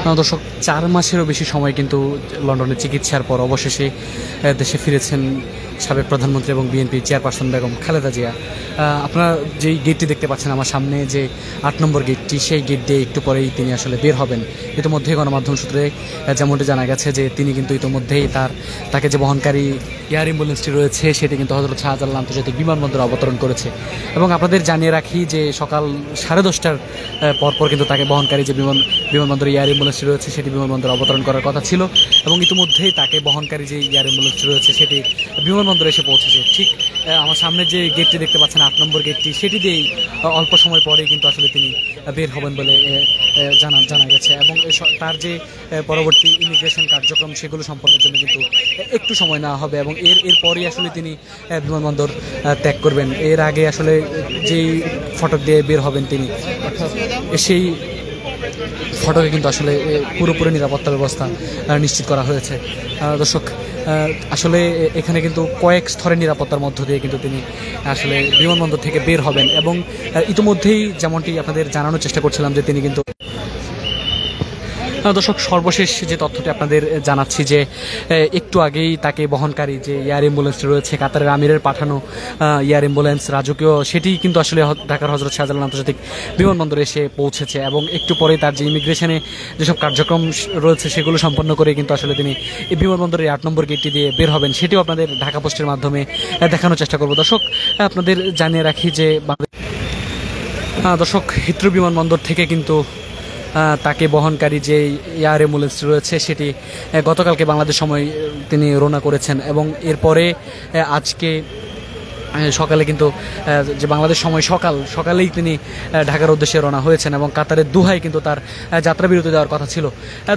দর্শক 4 মাসেরও বেশি সময় কিন্তু লন্ডনে চিকিৎসার পর অবশেষে দেশে ফিরেছেন সাবেক প্রধানমন্ত্রী এবং বিএনপি চেয়ারপারসন বেগম খালেদা জিয়া। আপনারা যেই গেটটি দেখতে পাচ্ছেন আমার সামনে, যে 8 নম্বর গেটটি, সেই গেট দিয়ে একটু পরেই তিনি আসলে বের হবেন। ইতিমধ্যেই গণমাধ্যম সূত্রে যেমনটি জানা গেছে যে তিনি কিন্তু ইতিমধ্যেই তাকে যে বহনকারী এয়ার অ্যাম্বুলেন্সটি রয়েছে সেটি কিন্তু হযরত শাহজালাল আন্তর্জাতিক বিমানবন্দরে অবতরণ করেছে। এবং আপনাদের জানিয়ে রাখি যে সকাল 10:30টার পরপর কিন্তু তাকে বহনকারী যে বিমানবন্দরে এয়ার অ্যাম্বুলেন্সটি রয়েছে সেটি বিমানবন্দরে অবতরণ করার কথা ছিল, এবং ইতিমধ্যেই তাকে বহনকারী যে এয়ার অ্যাম্বুলেন্সটি রয়েছে সেটি বিমানবন্দরে এসে পৌঁছেছে। ঠিক আমার সামনে যে গেটটি দেখতে পাচ্ছেন 8 নম্বর গেটটি, সেটি দিয়েই অল্প সময় পরেই কিন্তু আসলে তিনি বের হবেন বলে জানা গেছে। এবং তার যে পরবর্তী ইমিগ্রেশন কার্যক্রম সেগুলো সম্পন্নের জন্য কিন্তু একটু সময় নেওয়া হবে, এবং এরপরই আসলে তিনি বিমানবন্দর ত্যাগ করবেন। এর আগে আসলে যেই ফটক দিয়ে বের হবেন তিনি, সেই ফটকে কিন্তু আসলে পুরোপুরি নিরাপত্তা ব্যবস্থা নিশ্চিত করা হয়েছে। দর্শক, আসলে এখানে কিন্তু কয়েক স্তরের নিরাপত্তার মধ্য দিয়ে কিন্তু তিনি আসলে বিমানবন্দর থেকে বের হবেন। এবং ইতিমধ্যেই যেমনটি আপনাদের জানানোর চেষ্টা করছিলাম যে তিনি কিন্তু দর্শক, সর্বশেষ যে তথ্যটি আপনাদের জানাচ্ছি যে একটু আগেই তাকে বহনকারী যে এয়ার অ্যাম্বুলেন্সটি রয়েছে, কাতারের আমিরের পাঠানো এয়ার অ্যাম্বুলেন্স রাজকীয়, সেটি কিন্তু আসলে ঢাকার হযরত শাহজালাল আন্তর্জাতিক বিমানবন্দরে এসে পৌঁছেছে। এবং একটু পরেই তার যে ইমিগ্রেশনে যেসব কার্যক্রম রয়েছে সেগুলো সম্পন্ন করে কিন্তু আসলে তিনি এই বিমানবন্দরের 8 নম্বর গেটটি দিয়ে বের হবেন। সেটিও আপনাদের ঢাকা পোস্টের মাধ্যমে দেখানোর চেষ্টা করব। দর্শক, আপনাদের জানিয়ে রাখি যে দর্শক, হিথ্রো বিমানবন্দর থেকে কিন্তু তাকে বহনকারী যে এয়ার অ্যাম্বুলেন্স রয়েছে সেটি গতকালকে বাংলাদেশ সময় তিনি রওনা করেছেন। এবং এরপরে আজকে সকালে কিন্তু যে বাংলাদেশ সময় সকালেই তিনি ঢাকার উদ্দেশ্যে রওনা হয়েছেন, এবং কাতারের দুহায় কিন্তু তার যাত্রা বিরতি দেওয়ার কথা ছিল।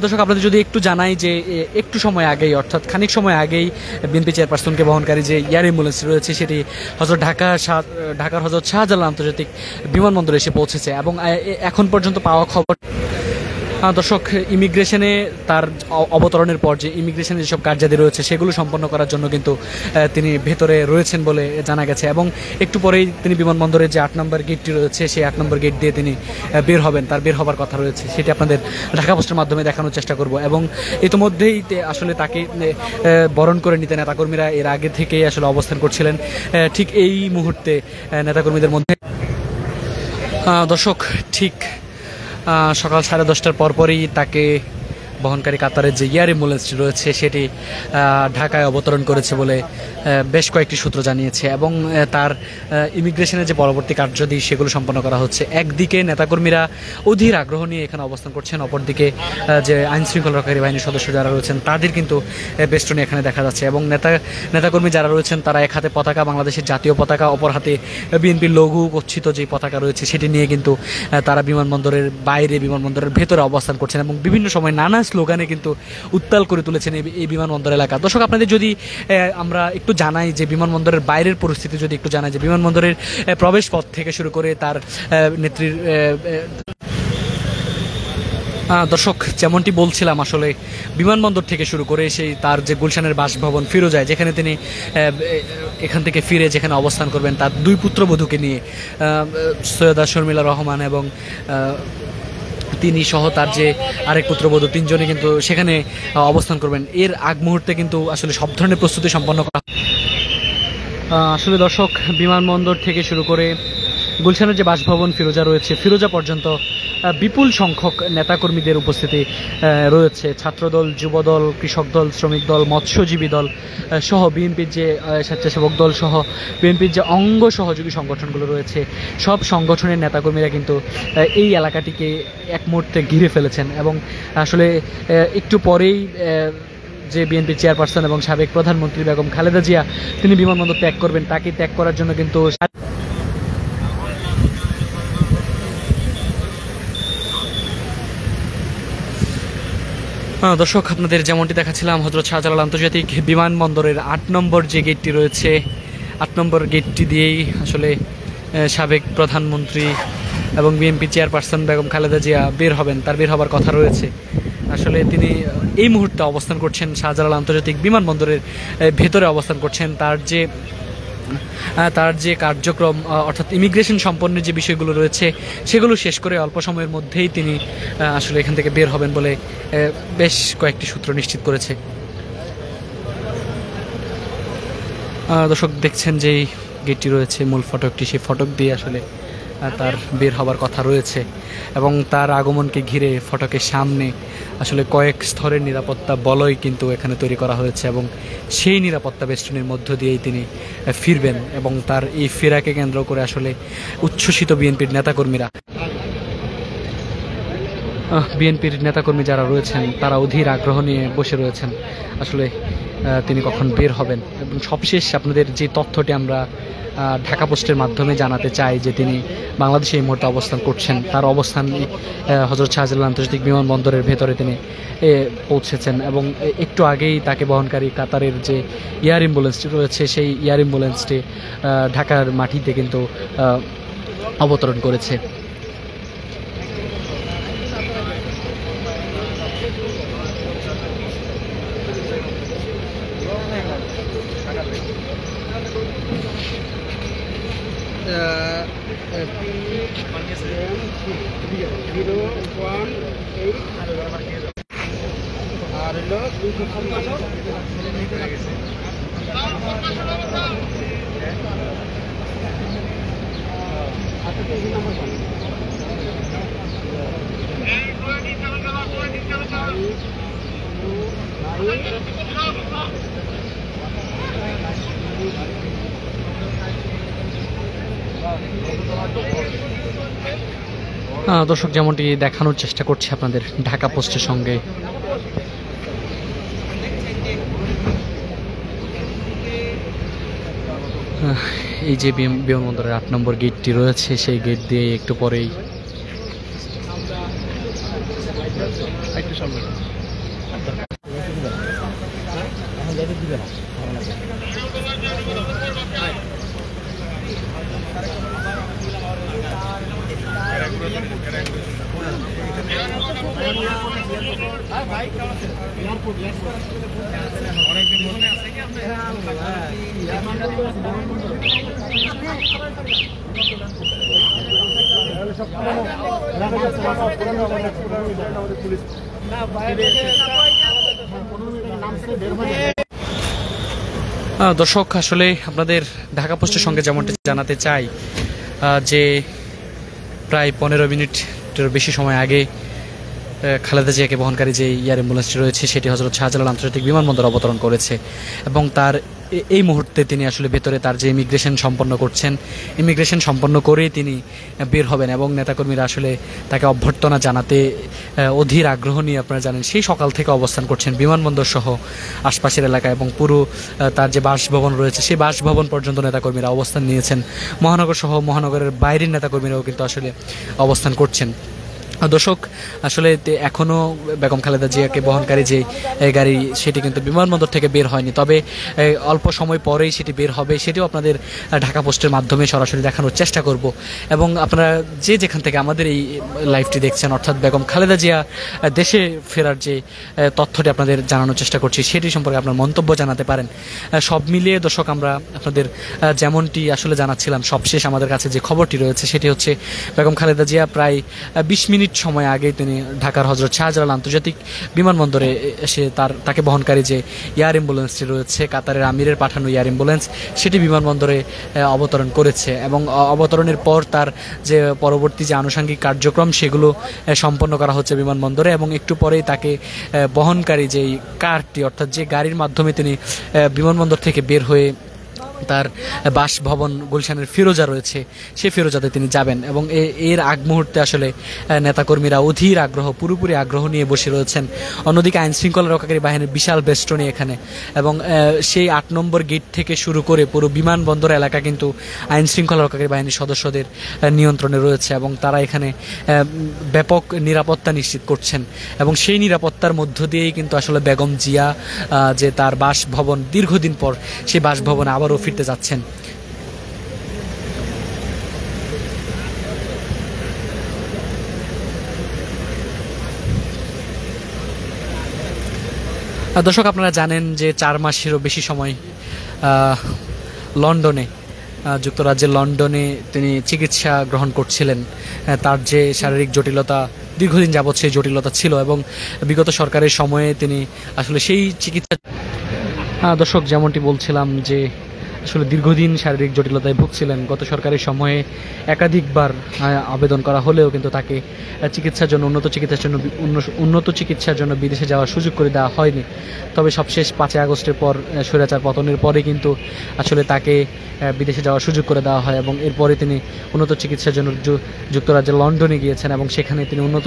দর্শক, আপনাদের যদি একটু জানাই যে একটু সময় আগেই, অর্থাৎ খানিক সময় আগেই বিএনপি চেয়ারপারসনকে বহনকারী যে এয়ার অ্যাম্বুলেন্স রয়েছে সেটি ঢাকার হযরত শাহজালাল আন্তর্জাতিক বিমানবন্দরে এসে পৌঁছেছে। এবং এখন পর্যন্ত পাওয়া খবর, দর্শক, ইমিগ্রেশনে তার অবতরণের পর যে ইমিগ্রেশনে যেসব কার্যাদি রয়েছে সেগুলো সম্পন্ন করার জন্য কিন্তু তিনি ভেতরে রয়েছেন বলে জানা গেছে। এবং একটু পরেই তিনি বিমানবন্দরের যে 8 নম্বর গেটটি রয়েছে সেই 8 নম্বর গেট দিয়ে তিনি বের হবেন, তার বের হবার কথা রয়েছে। সেটি আপনাদের ঢাকা পোস্টের মাধ্যমে দেখানোর চেষ্টা করব। এবং ইতিমধ্যেই আসলে তাকে বরণ করে নিতে নেতাকর্মীরা এর আগে থেকেই আসলে অবস্থান করছিলেন। ঠিক এই মুহূর্তে নেতাকর্মীদের মধ্যে দর্শক, ঠিক সকাল 10:30টার পরপরই তাকে বহনকারী কাতারের যে এয়ার অ্যাম্বুলেন্সটি রয়েছে সেটি ঢাকায় অবতরণ করেছে বলে বেশ কয়েকটি সূত্র জানিয়েছে। এবং তার ইমিগ্রেশনের যে পরবর্তী কার্যাদি সেগুলো সম্পন্ন করা হচ্ছে। একদিকে নেতাকর্মীরা অধীর আগ্রহ নিয়ে এখানে অবস্থান করছেন, অপরদিকে যে আইনশৃঙ্খলা রক্ষাকারী বাহিনীর সদস্য যারা রয়েছেন তাদের কিন্তু বেষ্টনী এখানে দেখা যাচ্ছে। এবং নেতাকর্মী যারা রয়েছেন তারা এক হাতে পতাকা, বাংলাদেশের জাতীয় পতাকা, অপর হাতে বিএনপির লঘু গচ্ছিত যে পতাকা রয়েছে সেটি নিয়ে কিন্তু তারা বিমানবন্দরের বাইরে, বিমানবন্দরের ভেতরে অবস্থান করছেন, এবং বিভিন্ন সময় নানা স্লোগানে কিন্তু উত্তাল করে তুলেছেন এই বিমানবন্দর এলাকা। দর্শক, আপনাদের যদি আমরা একটু জানাই যে বিমানবন্দরের বাইরের পরিস্থিতি যদি একটু জানাই, যে বিমানবন্দরের প্রবেশ পথ থেকে শুরু করে তার নেত্রীর দর্শক, যেমনটি বলছিলাম, আসলে বিমানবন্দর থেকে শুরু করে সেই তার যে গুলশানের বাসভবন ফিরোজায়, যেখানে তিনি এখান থেকে ফিরে যেখানে অবস্থান করবেন তার 2 পুত্রবধূকে নিয়ে, সৈয়দা শর্মিলা রহমান এবং তিনি সহ তার যে আরেক পুত্রবধূ, 3 জনই কিন্তু সেখানে অবস্থান করবেন। এর আগ মুহূর্তে কিন্তু আসলে সব ধরনের প্রস্তুতি সম্পন্ন করা। আসলে দর্শক, বিমানবন্দর থেকে শুরু করে গুলশানের যে বাসভবন ফিরোজা রয়েছে, ফিরোজা পর্যন্ত বিপুল সংখ্যক নেতাকর্মীদের উপস্থিতি রয়েছে। ছাত্রদল, যুবদল, কৃষক দল, শ্রমিক দল, মৎস্যজীবী দল সহ বিএনপির যে স্বেচ্ছাসেবক দল সহ বিএনপির যে অঙ্গ সহযোগী সংগঠনগুলো রয়েছে সব সংগঠনের নেতাকর্মীরা কিন্তু এই এলাকাটিকে এক মুহূর্তে ঘিরে ফেলেছেন। এবং আসলে একটু পরেই যে বিএনপি চেয়ারপারসন এবং সাবেক প্রধানমন্ত্রী বেগম খালেদা জিয়া তিনি বিমানবন্দর ত্যাগ করবেন, তাকে ত্যাগ করার জন্য কিন্তু দর্শক, আপনাদের যেমনটি দেখাচ্ছিলাম হযরত শাহজালাল আন্তর্জাতিক বিমানবন্দরের 8 নম্বর যে গেটটি রয়েছে, 8 নম্বর গেটটি দিয়েই আসলে সাবেক প্রধানমন্ত্রী এবং বিএনপি চেয়ারপারসন বেগম খালেদা জিয়া বের হবেন, তার বের হবার কথা রয়েছে। আসলে তিনি এই মুহূর্তে অবস্থান করছেন শাহজালাল আন্তর্জাতিক বিমানবন্দরের ভেতরে অবস্থান করছেন। তার যে তার যে কার্যক্রম অর্থাৎ ইমিগ্রেশন সম্পন্নের যে বিষয়গুলো রয়েছে সেগুলো শেষ করে অল্প সময়ের মধ্যেই তিনি আসলে এখান থেকে বের হবেন বলে বেশ কয়েকটি সূত্র নিশ্চিত করেছে। দর্শক দেখছেন যে গেটটি রয়েছে মূল ফটকটি, সেই ফটক দিয়ে আসলে তার বের হবার কথা রয়েছে এবং তার আগমনকে ঘিরে ফটকের সামনে আসলে কয়েক স্তরের নিরাপত্তা বলয় কিন্তু এখানে তৈরি করা হয়েছে এবং সেই নিরাপত্তা বেষ্টনীর মধ্য দিয়েই তিনি ফিরবেন এবং তার এই ফেরাকে কেন্দ্র করে আসলে উচ্ছ্বসিত বিএনপির নেতাকর্মী যারা রয়েছেন তারা অধীর আগ্রহ নিয়ে বসে রয়েছেন আসলে তিনি কখন বের হবেন। এবং সবশেষ আপনাদের যে তথ্যটি আমরা ঢাকা পোস্টের মাধ্যমে জানাতে চাই যে তিনি বাংলাদেশে এই মুহূর্তে অবস্থান করছেন, তার অবস্থান হযরত শাহজালাল আন্তর্জাতিক বিমানবন্দরের ভেতরে তিনি পৌঁছেছেন এবং একটু আগেই তাকে বহনকারী কাতারের যে এয়ার অ্যাম্বুলেন্সটি রয়েছে সেই এয়ার অ্যাম্বুলেন্সটি ঢাকার মাটিতে কিন্তু অবতরণ করেছে। দর্শক যেমনটি দেখানোর চেষ্টা করছি আপনাদের ঢাকা পোস্টের সঙ্গে এই যে বিমানবন্দরের 8 নম্বর গেটটি রয়েছে সেই গেট দিয়ে একটু পরেই দর্শক আসলে আপনাদের ঢাকা পোস্টের সঙ্গে যেমনটি জানাতে চাই যে প্রায় 15 মিনিটের বেশি সময় আগে খালেদা জিয়াকে বহনকারী যে এয়ার অ্যাম্বুলেন্সটি রয়েছে সেটি হযরত শাহজালাল আন্তর্জাতিক বিমানবন্দর অবতরণ করেছে এবং তার এই মুহূর্তে তিনি আসলে ভেতরে তার যে ইমিগ্রেশন সম্পন্ন করছেন, ইমিগ্রেশন সম্পন্ন করেই তিনি বের হবেন এবং নেতাকর্মীরা আসলে তাকে অভ্যর্থনা জানাতে অধীর আগ্রহ নিয়ে আপনারা জানেন সেই সকাল থেকে অবস্থান করছেন বিমানবন্দর সহ আশপাশের এলাকা এবং পুরো তার যে বাসভবন রয়েছে সেই বাসভবন পর্যন্ত নেতাকর্মীরা অবস্থান নিয়েছেন। মহানগর সহ মহানগরের বাইরের নেতাকর্মীরাও কিন্তু আসলে অবস্থান করছেন। দর্শক আসলে এখনও বেগম খালেদা জিয়াকে বহনকারী যে গাড়ি সেটি কিন্তু বিমানবন্দর থেকে বের হয়নি, তবে অল্প সময় পরেই সেটি বের হবে, সেটিও আপনাদের ঢাকা পোস্টের মাধ্যমে সরাসরি দেখানোর চেষ্টা করব এবং আপনারা যে যেখান থেকে আমাদের এই লাইভটি দেখছেন অর্থাৎ বেগম খালেদা জিয়া দেশে ফেরার যে তথ্যটি আপনাদের জানানোর চেষ্টা করছি সেটি সম্পর্কে আপনার মন্তব্য জানাতে পারেন। সব মিলিয়ে দর্শক আমরা আপনাদের যেমনটি আসলে জানাচ্ছিলাম সবশেষ আমাদের কাছে যে খবরটি রয়েছে সেটি হচ্ছে বেগম খালেদা জিয়া প্রায় 20 মিনিট সময় আগে তিনি ঢাকার হযরত শাহজালাল আন্তর্জাতিক বিমানবন্দরে এসে তাকে বহনকারী যে এয়ার অ্যাম্বুলেন্সটি রয়েছে কাতারের আমিরের পাঠানো এয়ার অ্যাম্বুলেন্স সেটি বিমানবন্দরে অবতরণ করেছে এবং অবতরণের পর তার যে পরবর্তী যে আনুষঙ্গিক কার্যক্রম সেগুলো সম্পন্ন করা হচ্ছে বিমানবন্দরে এবং একটু পরেই তাকে বহনকারী যেই কারটি অর্থাৎ যে গাড়ির মাধ্যমে তিনি বিমানবন্দর থেকে বের হয়ে তার বাসভবন গুলশানের ফিরোজা রয়েছে সেই ফিরোজাতে তিনি যাবেন এবং এর আগ মুহূর্তে আসলে নেতাকর্মীরা অধীর আগ্রহ পুরোপুরি আগ্রহ নিয়ে বসে রয়েছেন। অন্যদিকে আইন শৃঙ্খলা রক্ষাকারী বাহিনীর বিশাল বেষ্টনী এখানে এবং সেই 8 নম্বর গেট থেকে শুরু করে পুরো বিমানবন্দর এলাকা কিন্তু আইন শৃঙ্খলা রক্ষাকারী বাহিনীর সদস্যদের নিয়ন্ত্রণে রয়েছে এবং তারা এখানে ব্যাপক নিরাপত্তা নিশ্চিত করছেন এবং সেই নিরাপত্তার মধ্য দিয়েই কিন্তু আসলে বেগম জিয়া যে তার বাসভবন দীর্ঘদিন পর সেই বাসভবনে আবারও ফিরতে যাচ্ছেন। দর্শক আপনারা জানেন যে 4 মাসেরও বেশি সময় লন্ডনে যুক্তরাজ্যের লন্ডনে তিনি চিকিৎসা গ্রহণ করছিলেন। তার যে শারীরিক জটিলতা দীর্ঘদিন যাবৎ সেই জটিলতা ছিল এবং বিগত সরকারের সময়ে তিনি আসলে সেই চিকিৎসা দর্শক যেমনটি বলছিলাম যে আসলে দীর্ঘদিন শারীরিক জটিলতায় ভুগছিলেন। গত সরকারের সময়ে একাধিকবার আবেদন করা হলেও কিন্তু তাকে চিকিৎসার জন্য উন্নত চিকিৎসার জন্য বিদেশে যাওয়ার সুযোগ করে দেওয়া হয়নি। তবে সবশেষ 5 আগস্টের পর স্বৈরাচার পতনের পরে কিন্তু আসলে তাকে বিদেশে যাওয়ার সুযোগ করে দেওয়া হয় এবং এরপরে তিনি উন্নত চিকিৎসার জন্য যুক্তরাজ্যের লন্ডনে গিয়েছেন এবং সেখানে তিনি উন্নত